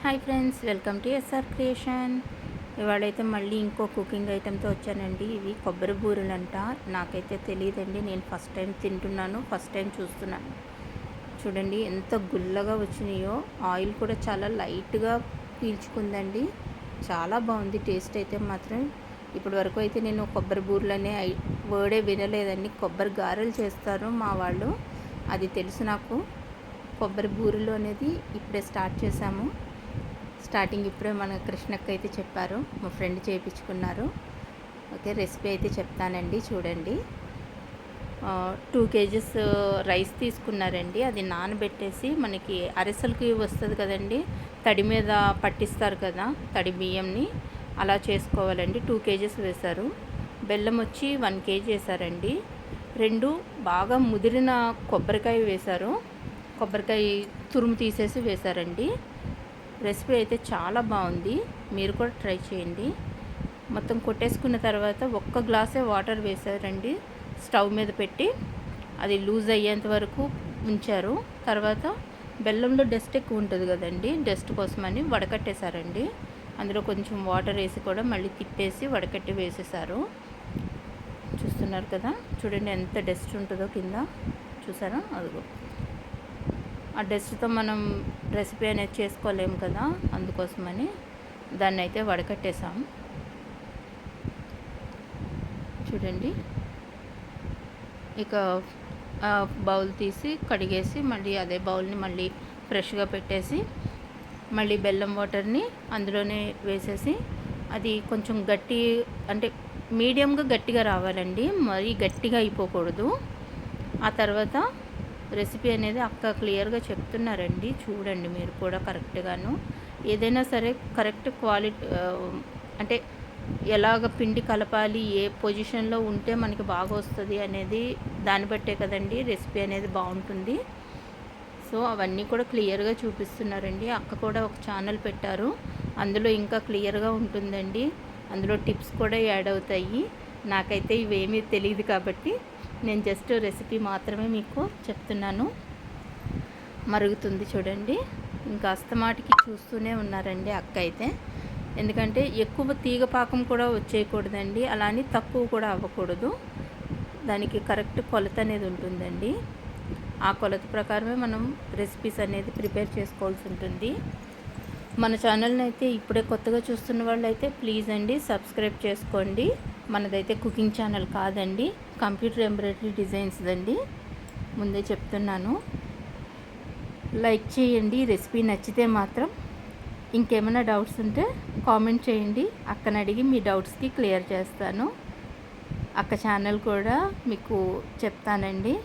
Hi friends, welcome to SR creation. ఇవాళైతే మళ్ళీ ఇంకో కుకింగ్ ఐటెంతో వచ్చానండి. ఇవి కొబ్బరి బూరెలు అంట. నాకైతే తెలియదండి, నేను ఫస్ట్ టైం తింటున్నాను, ఫస్ట్ టైం చూస్తున్నాను. చూడండి ఎంత గుల్లగా వచ్చినాయో. ఆయిల్ కూడా చాలా లైట్గా పీల్చుకుందండి. చాలా బాగుంది టేస్ట్ అయితే మాత్రం. ఇప్పటి వరకు అయితే నేను కొబ్బరి బూరెలు అనే వర్డే వినలేదండి. కొబ్బరి గారెలు చేస్తారు మా వాళ్ళు, అది తెలుసు నాకు. కొబ్బరి బూరెలు అనేది ఇప్పుడే స్టార్ట్ చేశాము. స్టార్టింగ్ ఇప్పుడే మన కృష్ణక్క అయితే చెప్పారు, మా ఫ్రెండ్ చేయించుకున్నారు. ఓకే, రెసిపీ అయితే చెప్తానండి. చూడండి, 2 kgs రైస్ తీసుకున్నారండి. అది నానబెట్టేసి మనకి అరిసెలకి వస్తుంది కదండి, తడి మీద పట్టిస్తారు కదా, తడి బియ్యంని అలా చేసుకోవాలండి. 2 kgs వేశారు. బెల్లం వచ్చి 1 kg వేశారండి. 2 బాగా ముదిరిన కొబ్బరికాయ వేశారు. కొబ్బరికాయ తురుము తీసేసి వేశారండి. రెసిపీ అయితే చాలా బాగుంది, మీరు కూడా ట్రై చేయండి. మొత్తం కొట్టేసుకున్న తర్వాత 1 గ్లాసే వాటర్ వేశారండి. స్టవ్ మీద పెట్టి అది లూజ్ అయ్యేంత వరకు ఉంచారు. తర్వాత బెల్లంలో డస్ట్ ఎక్కువ ఉంటుంది కదండి, డస్ట్ కోసమని వడకట్టేశారండి. అందులో కొంచెం వాటర్ వేసి కూడా మళ్ళీ తిప్పేసి వడకట్టి వేసేసారు. చూస్తున్నారు కదా, చూడండి ఎంత డస్ట్ ఉంటుందో కింద. చూసారా, అదిగో. ఆ డస్ట్తో మనం రెసిపీ అనేది చేసుకోలేము కదా, అందుకోసమని దాన్ని అయితే వడకట్టేసాం. చూడండి, ఇక బౌల్ తీసి కడిగేసి మళ్ళీ అదే బౌల్ని మళ్ళీ ఫ్రెష్గా పెట్టేసి మళ్ళీ బెల్లం వాటర్ని అందులోనే వేసేసి అది కొంచెం గట్టి, అంటే మీడియంగా గట్టిగా రావాలండి, మరీ గట్టిగా అయిపోకూడదు. ఆ తర్వాత రెసిపీ అనేది అక్క క్లియర్గా చెప్తున్నారండి, చూడండి మీరు కూడా కరెక్ట్గాను. ఏదైనా సరే కరెక్ట్ క్వాలిటీ, అంటే ఎలాగ పిండి కలపాలి, ఏ పొజిషన్లో ఉంటే మనకి బాగా వస్తుంది అనేది దాన్ని బట్టే కదండి రెసిపీ అనేది బాగుంటుంది. సో అవన్నీ కూడా క్లియర్గా చూపిస్తున్నారండి. అక్క కూడా ఒక ఛానల్ పెట్టారు, అందులో ఇంకా క్లియర్గా ఉంటుందండి. అందులో టిప్స్ కూడా యాడ్ అవుతాయి. నాకైతే ఇవేమీ తెలియదు కాబట్టి నేను జస్ట్ రెసిపీ మాత్రమే మీకు చెప్తున్నాను. మరుగుతుంది చూడండి, ఇంకా అస్తమాటికి చూస్తూనే ఉన్నారండి అక్క అయితే. ఎందుకంటే ఎక్కువ తీగ పాకం కూడా వచ్చేయకూడదండి, అలానే తక్కువ కూడా అవ్వకూడదు. దానికి కరెక్ట్ కొలత అనేది ఉంటుందండి. ఆ కొలత ప్రకారమే మనం రెసిపీస్ అనేది ప్రిపేర్ చేసుకోవాల్సి ఉంటుంది. మన ఛానల్ని అయితే ఇప్పుడే కొత్తగా చూస్తున్న వాళ్ళు అయితే ప్లీజ్ అండి సబ్స్క్రైబ్ చేసుకోండి. మనదైతే కుకింగ్ ఛానల్ కాదండి, కంప్యూటర్ ఎంబ్రాయిడరీ డిజైన్స్ దండి, ముందే చెప్తున్నాను. లైక్ చేయండి, రెసిపీ నచ్చితే మాత్రం. ఇంకేమైనా డౌట్స్ ఉంటే కామెంట్ చేయండి, అక్కని అడిగి మీ డౌట్స్కి క్లియర్ చేస్తాను. అక్క ఛానల్ కూడా మీకు చెప్తానండి,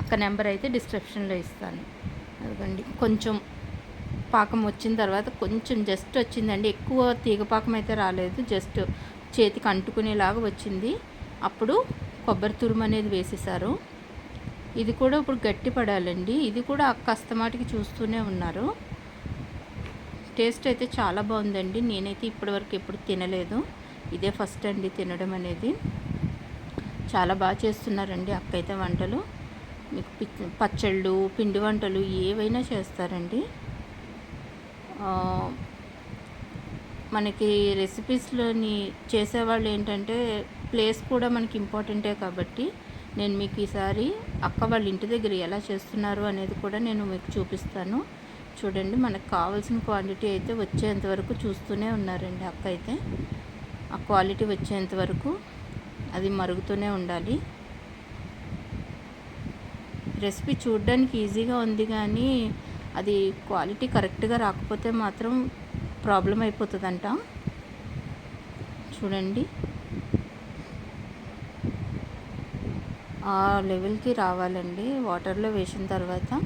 అక్క నెంబర్ అయితే డిస్క్రిప్షన్లో ఇస్తాను. అదిగోండి, కొంచెం పాకం వచ్చిన తర్వాత కొంచెం జస్ట్ వచ్చిందండి, ఎక్కువ తీగ పాకం అయితే రాలేదు, జస్ట్ చేతికి అంటుకునేలాగా వచ్చింది. అప్పుడు కొబ్బరి తురుము అనేది వేసేసారు. ఇది కూడా ఇప్పుడు గట్టి పడాలండి, ఇది కూడా అస్తమాటికి చూస్తూనే ఉన్నారు. టేస్ట్ అయితే చాలా బాగుందండి. నేనైతే ఇప్పటివరకు ఎప్పుడు తినలేదు, ఇదే ఫస్ట్ అండి తినడం అనేది. చాలా బాగా చేస్తున్నారండి అక్క అయితే వంటలు. మీకు పచ్చళ్ళు, పిండి వంటలు ఏవైనా చేస్తారండి. మనకి రెసిపీస్లోని చేసేవాళ్ళు ఏంటంటే ప్లేస్ కూడా మనకి ఇంపార్టెంటే కాబట్టి నేను మీకు ఈసారి అక్క వాళ్ళ ఇంటి దగ్గర ఎలా చేస్తున్నారు అనేది కూడా నేను మీకు చూపిస్తాను. చూడండి, మనకు కావాల్సిన క్వాంటిటీ అయితే వచ్చేంత వరకు చూస్తూనే ఉన్నారండి అక్క అయితే. ఆ క్వాలిటీ వచ్చేంత వరకు అది మరుగుతూనే ఉండాలి. రెసిపీ చూడడానికి ఈజీగా ఉంది, కానీ అది క్వాలిటీ కరెక్ట్గా రాకపోతే మాత్రం ప్రాబ్లం అయిపోతుందంట. చూడండి, ఆ లెవెల్కి రావాలండి. వాటర్లో వేసిన తర్వాత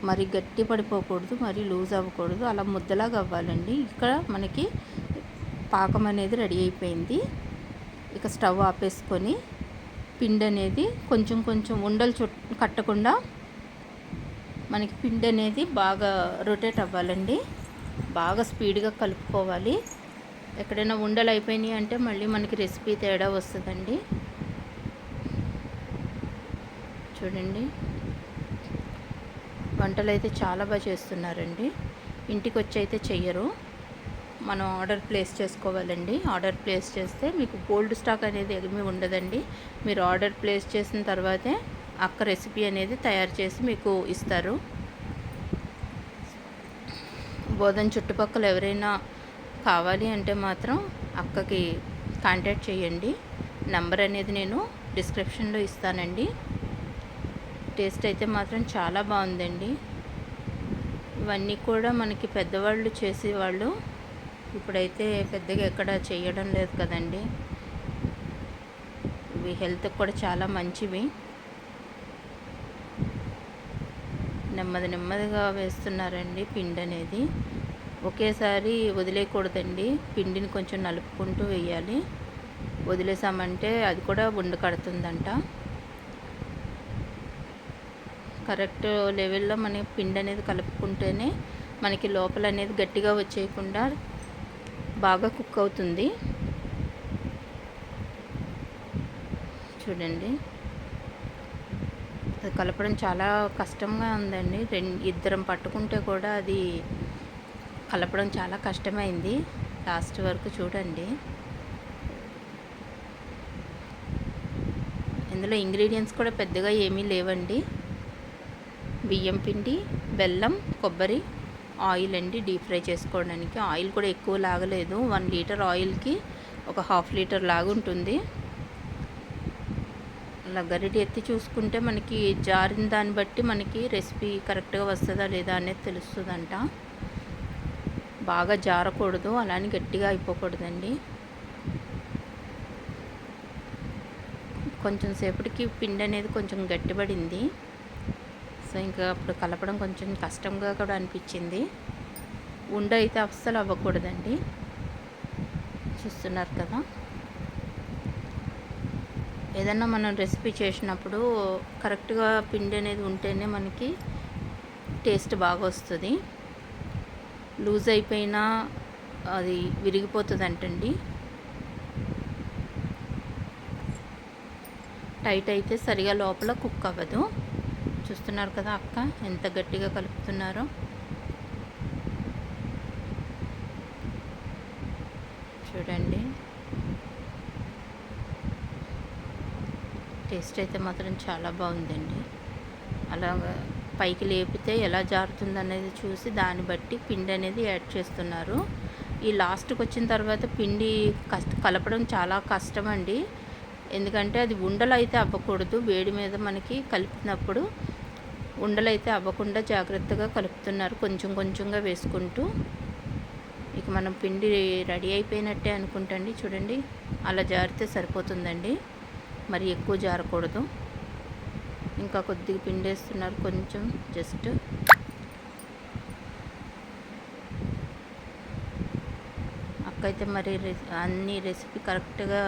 మరి గట్టి పడిపోకూడదు, మరి లూజ్ అవ్వకూడదు, అలా ముద్దలాగా అవ్వాలండి. ఇక్కడ మనకి పాకం అనేది రెడీ అయిపోయింది. ఇక స్టవ్ ఆపేసుకొని పిండి అనేది కొంచెం కొంచెం ఉండలు కట్టకుండా మనకి పిండి అనేది బాగా రొటేట్ అవ్వాలండి, బాగా స్పీడ్గా కలుపుకోవాలి. ఎక్కడైనా ఉండలు అయిపోయినాయి అంటే మళ్ళీ మనకి రెసిపీ తేడా వస్తుందండి. చూడండి, వంటలు అయితే చాలా బాగా చేస్తున్నారండి. ఇంటికి వచ్చి అయితే చెయ్యరు, మనం ఆర్డర్ ప్లేస్ చేసుకోవాలండి. ఆర్డర్ ప్లేస్ చేస్తే మీకు కోల్డ్ స్టాక్ అనేది ఏమీ ఉండదండి. మీరు ఆర్డర్ ప్లేస్ చేసిన తర్వాతే అక్క రెసిపీ అనేది తయారు చేసి మీకు ఇస్తారు. బోధన చుట్టుపక్కల ఎవరైనా కావాలి అంటే మాత్రం అక్కకి కాంటాక్ట్ చేయండి. నంబర్ అనేది నేను డిస్క్రిప్షన్లో ఇస్తానండి. టేస్ట్ అయితే మాత్రం చాలా బాగుందండి. ఇవన్నీ కూడా మనకి పెద్దవాళ్ళు చేసేవాళ్ళు, ఇప్పుడైతే పెద్దగా ఎక్కడ చేయడం లేదు కదండి. ఇవి హెల్త్కి కూడా చాలా మంచివి. నెమ్మదిగా వేస్తున్నారండి పిండి అనేది. ఒకేసారి వదిలేయకూడదండి, పిండిని కొంచెం నలుపుకుంటూ వేయాలి. వదిలేసామంటే అది కూడా ఉండకడుతుందంట. కరెక్ట్ లెవెల్లో మన పిండి అనేది కలుపుకుంటేనే మనకి లోపల అనేది గట్టిగా వచ్చేయకుండా బాగా కుక్ అవుతుంది. చూడండి, అది కలపడం చాలా కష్టంగా ఉందండి. ఇద్దరం పట్టుకుంటే కూడా అది కలపడం చాలా కష్టమైంది. లాస్ట్ వరకు చూడండి. ఇందులో ఇంగ్రీడియంట్స్ కూడా పెద్దగా ఏమీ లేవండి. బియ్యం పిండి, బెల్లం, కొబ్బరి, ఆయిల్ అండి డీప్ ఫ్రై చేసుకోవడానికి. ఆయిల్ కూడా ఎక్కువ లాగలేదు. 1 లీటర్ ఆయిల్కి ఒక 1/2 లీటర్ లాగుంటుంది. అలా గరిటె ఎత్తి చూసుకుంటే మనకి జారిన దాన్ని బట్టి మనకి రెసిపీ కరెక్ట్గా వస్తుందా లేదా అనేది తెలుస్తుందంట. బాగా జారకూడదు, అలానే గట్టిగా అయిపోకూడదండి. కొంచెం సేపటికి పిండి అనేది కొంచెం గట్టిపడింది. సో ఇంకా అప్పుడు కలపడం కొంచెం కష్టంగా కూడా అనిపించింది. ఉండ అయితే అస్సలు అవ్వకూడదండి. చూస్తున్నారు కదా, ఏదన్నా మనం రెసిపీ చేసినప్పుడు కరెక్ట్గా పిండి అనేది ఉంటేనే మనకి టేస్ట్ బాగా వస్తుంది. లూజ్ అయిపోయినా అది విరిగిపోతుందంటండి. టైట్ అయితే సరిగా లోపల కుక్ అవ్వదు. చూస్తున్నారు కదా అక్క ఎంత గట్టిగా కలుపుతున్నారో. చూడండి, టేస్ట్ అయితే మాత్రం చాలా బాగుందండి. అలాగా పైకి లేపితే ఎలా జారుతుంది అనేది చూసి దాన్ని బట్టి పిండి అనేది యాడ్ చేస్తున్నారు. ఈ లాస్ట్కి వచ్చిన తర్వాత పిండి కలపడం చాలా కష్టం అండి. ఎందుకంటే అది ఉండలు అయితే అవ్వకూడదు. వేడి మీద మనకి కలిపినప్పుడు ఉండలు అయితే అవ్వకుండా జాగ్రత్తగా కలుపుతున్నారు, కొంచెం కొంచెంగా వేసుకుంటూ. ఇక మనం పిండి రెడీ అయిపోయినట్టే అనుకుంటండి. చూడండి, అలా జారితే సరిపోతుందండి, మరి ఎక్కువ జారకూడదు. ఇంకా కొద్దిగా పిండి వేస్తున్నారు, కొంచెం జస్ట్. అక్కయితే మరి అన్ని రెసిపీ కరెక్ట్గా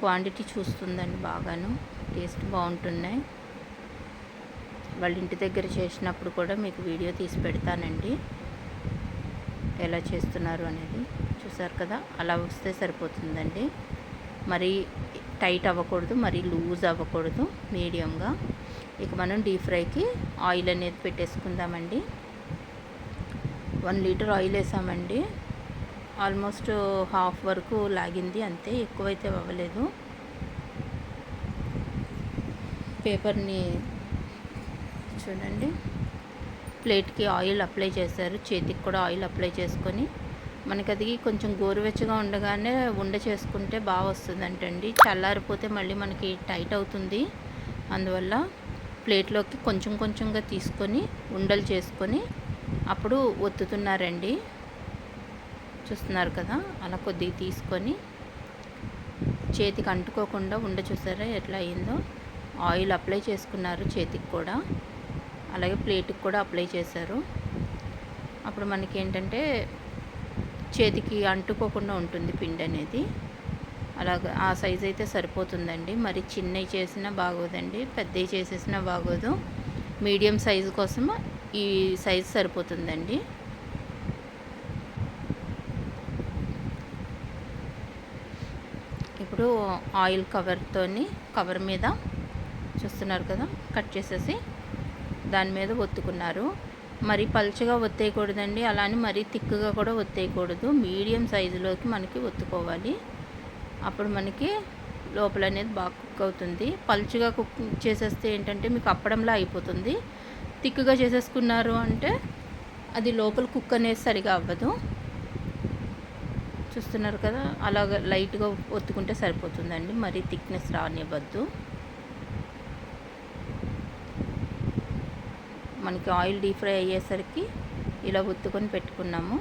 క్వాంటిటీ చూస్తుందండి. బాగాను టేస్ట్ బాగుంటున్నాయి. వాళ్ళ ఇంటి దగ్గర చేసినప్పుడు కూడా మీకు వీడియో తీసి పెడతానండి, ఎలా చేస్తున్నారు అనేది. చూసారు కదా, అలా వస్తే సరిపోతుందండి. మరి టైట్ అవ్వకూడదు, మరి లూజ్ అవ్వకూడదు, మీడియంగా. ఇక మనం డీప్ ఫ్రైకి ఆయిల్ అనేది పెట్టేసుకుందామండి. 1 లీటర్ ఆయిల్ వేసామండి. ఆల్మోస్ట్ హాఫ్ వరకు లాగింది అంతే, ఎక్కువైతే అవ్వలేదు. పేపర్ని చూడండి, ప్లేట్కి ఆయిల్ అప్లై చేశారు, చేతికి కూడా ఆయిల్ అప్లై చేసుకొని మనకి అది కొంచెం గోరువెచ్చగా ఉండగానే ఉండ చేసుకుంటే బాగా వస్తుందంటండి. చల్లారిపోతే మళ్ళీ మనకి టైట్ అవుతుంది. అందువల్ల ప్లేట్లోకి కొంచెం కొంచెంగా తీసుకొని ఉండలు చేసుకొని అప్పుడు ఒత్తుతున్నారండి. చూస్తున్నారు కదా, అలా కొద్దిగా తీసుకొని చేతికి అంటుకోకుండా ఉండ. చూసారా ఎట్లా అయిందో? ఆయిల్ అప్లై చేసుకున్నారు చేతికి కూడా, అలాగే ప్లేట్కి కూడా అప్లై చేశారు. అప్పుడు మనకి ఏంటంటే చేతికి అంటుకోకుండా ఉంటుంది పిండి అనేది. అలాగ ఆ సైజ్ అయితే సరిపోతుందండి. మరి చిన్నవి చేసినా బాగోదండి, పెద్దవి చేసేసినా బాగోదు. మీడియం సైజు కోసం ఈ సైజు సరిపోతుందండి. ఇప్పుడు ఆయిల్ కవర్ మీద చూస్తున్నారు కదా, కట్ చేసేసి దాని మీద ఒత్తుకున్నారు. మరి పలుచగా ఒత్తేయకూడదండి, అలానే మరీ తిక్కుగా కూడా ఒత్తేయకూడదు. మీడియం సైజులోకి మనకి ఒత్తుకోవాలి. అప్పుడు మనకి లోపల అనేది బాగా కుక్ అవుతుంది. పలుచగా కుక్ చేసేస్తే ఏంటంటే మీకు అప్పడంలా అయిపోతుంది. తిక్కుగా చేసేసుకున్నారు అంటే అది లోపల కుక్ అనేది సరిగా అవ్వదు. చూస్తున్నారు కదా, అలాగ లైట్గా ఒత్తుకుంటే సరిపోతుందండి, మరీ థిక్నెస్ రానివ్వద్దు. మనకి ఆయిల్ డీప్ ఫ్రై అయ్యేసరికి ఇలా ఒత్తుకొని పెట్టుకున్నాము.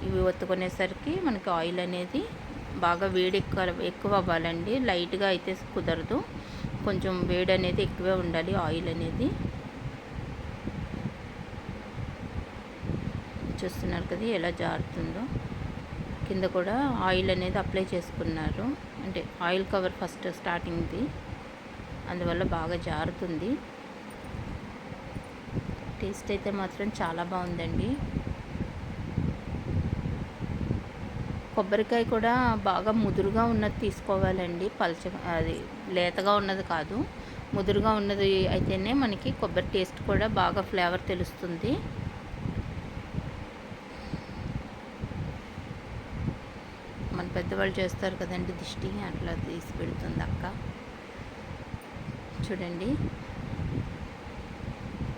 ఇవి ఒత్తుకునేసరికి మనకి ఆయిల్ అనేది బాగా వేడి ఎక్కువ అవ్వాలండి. లైట్గా అయితే కుదరదు, కొంచెం వేడి అనేది ఎక్కువే ఉండాలి ఆయిల్ అనేది. చూస్తున్నారు కదా ఎలా జారుతుందో. కింద కూడా ఆయిల్ అనేది అప్లై చేసుకున్నారు, అంటే ఆయిల్ కవర్ ఫస్ట్ స్టార్టింగ్ది, అందువల్ల బాగా జారుతుంది. టేస్ట్ అయితే మాత్రం చాలా బాగుందండి. కొబ్బరికాయ కూడా బాగా ముదురుగా ఉన్నది తీసుకోవాలండి, అది లేతగా ఉన్నది కాదు. ముదురుగా ఉన్నది అయితేనే మనకి కొబ్బరి టేస్ట్ కూడా బాగా ఫ్లేవర్ తెలుస్తుంది. మన పెద్దవాళ్ళు చేస్తారు కదండి దిష్టి, అట్లా తీసి పెడుతుంది అక్క. చూడండి,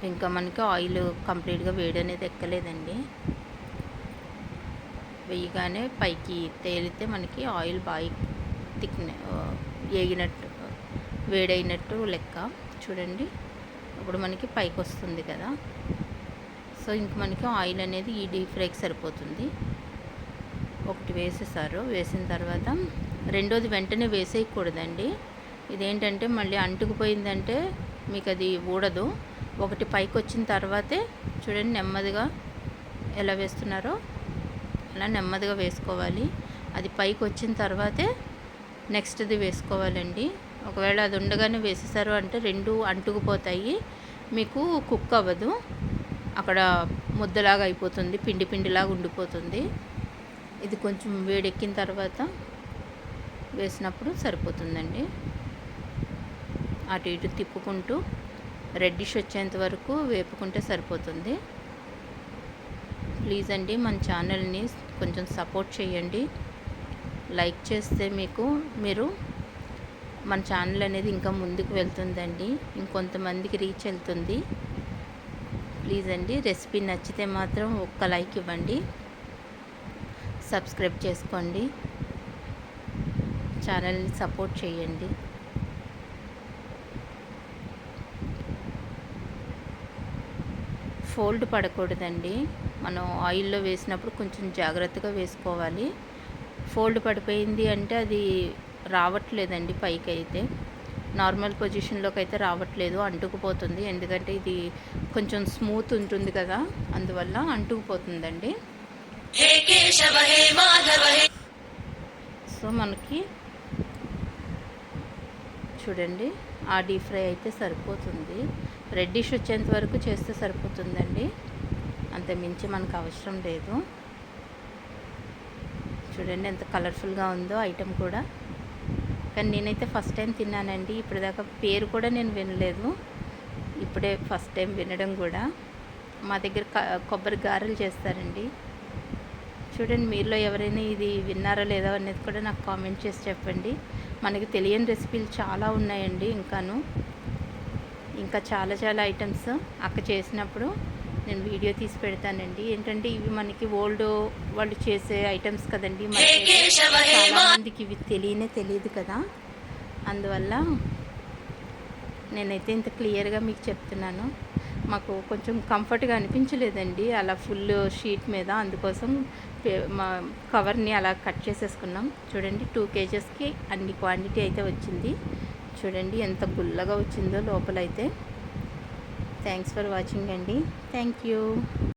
ఇంకా మనకి ఆయిల్ కంప్లీట్గా వేడి అనేది ఎక్కలేదండి. వేయగానే పైకి తేలితే మనకి ఆయిల్ బాగా వేగినట్టు వేడైనట్టు లెక్క. చూడండి, ఇప్పుడు మనకి పైకి వస్తుంది కదా. సో ఇంక మనకి ఆయిల్ అనేది ఈ డీప్ ఫ్రైకి సరిపోతుంది. ఒకటి వేసేసారు, వేసిన తర్వాత రెండోది వెంటనే వేసేయకూడదండి. ఇదేంటంటే మళ్ళీ అంటుకుపోయిందంటే మీకు అది ఊడదు. ఒకటి పైకి వచ్చిన తర్వాతే చూడండి నెమ్మదిగా ఎలా వేస్తున్నారో అలా నెమ్మదిగా వేసుకోవాలి. అది పైకి వచ్చిన తర్వాతే నెక్స్ట్ది వేసుకోవాలండి. ఒకవేళ అది ఉండగానే వేసేసారు అంటే రెండు అంటుకుపోతాయి, మీకు కుక్ అవ్వదు, అక్కడ ముద్దలాగా అయిపోతుంది, పిండి పిండిలాగా ఉండిపోతుంది. ఇది కొంచెం వేడెక్కిన తర్వాత వేసినప్పుడు సరిపోతుందండి. అటు ఇటు తిప్పుకుంటూ రెడ్డిష్ వచ్చేంత వరకు వేపుకుంటే సరిపోతుంది. ప్లీజ్ అండి మన ఛానల్ని కొంచెం సపోర్ట్ చేయండి. లైక్ చేస్తే మీరు మన ఛానల్ అనేది ఇంకా ముందుకు వెళ్తుందండి, ఇంకొంతమందికి రీచ్ వెళ్తుంది. ప్లీజ్ అండి, రెసిపీ నచ్చితే మాత్రం ఒక్క లైక్ ఇవ్వండి, సబ్స్క్రైబ్ చేసుకోండి, ఛానల్ని సపోర్ట్ చేయండి. ఫోల్డ్ పడకూడదండి, మనం ఆయిల్లో వేసినప్పుడు కొంచెం జాగ్రత్తగా వేసుకోవాలి. ఫోల్డ్ పడిపోయింది అంటే అది రావట్లేదండి పైకి అయితే, నార్మల్ పొజిషన్లోకి అయితే రావట్లేదు, అంటుకుపోతుంది. ఎందుకంటే ఇది కొంచెం స్మూత్ ఉంటుంది కదా, అందువల్ల అంటుకుపోతుందండి. సో మనకి చూడండి ఆ డీప్ ఫ్రై అయితే సరిపోతుంది. రెడ్డిష్ వచ్చేంత వరకు చేస్తే సరిపోతుందండి, అంత మించి మనకు అవసరం లేదు. చూడండి ఎంత కలర్ఫుల్గా ఉందో ఐటెం కూడా. కానీ నేనైతే ఫస్ట్ టైం తిన్నానండి, ఇప్పటిదాకా పేరు కూడా నేను వినలేదు, ఇప్పుడే ఫస్ట్ టైం వినడం కూడా. మా దగ్గర కొబ్బరి గారెలు చేస్తారండి. చూడండి, మీలో ఎవరైనా ఇది విన్నారో లేదో అనేది కూడా నాకు కామెంట్ చేసి చెప్పండి. మనకి తెలియని రెసిపీలు చాలా ఉన్నాయండి, ఇంకా చాలా చాలా ఐటమ్స్ అక్క చేసినప్పుడు నేను వీడియో తీసి పెడతానండి. ఏంటంటే ఇవి మనకి ఓల్డ్ వాళ్ళు చేసే ఐటమ్స్ కదండి, చాలామందికి ఇవి తెలియదు కదా, అందువల్ల నేనైతే ఇంత క్లియర్గా మీకు చెప్తున్నాను. మాకు కొంచెం కంఫర్ట్గా అనిపించలేదండి అలా ఫుల్ షీట్ మీద, అందుకోసం మా కవర్ని అలా కట్ చేసేసుకున్నాం. చూడండి 2 kgsకి అన్ని క్వాంటిటీ అయితే వచ్చింది. చూడండి ఎంత గుల్లగా వచ్చిందో లోపలైతే. థ్యాంక్స్ ఫర్ వాచింగ్ అండి, థ్యాంక్ యూ.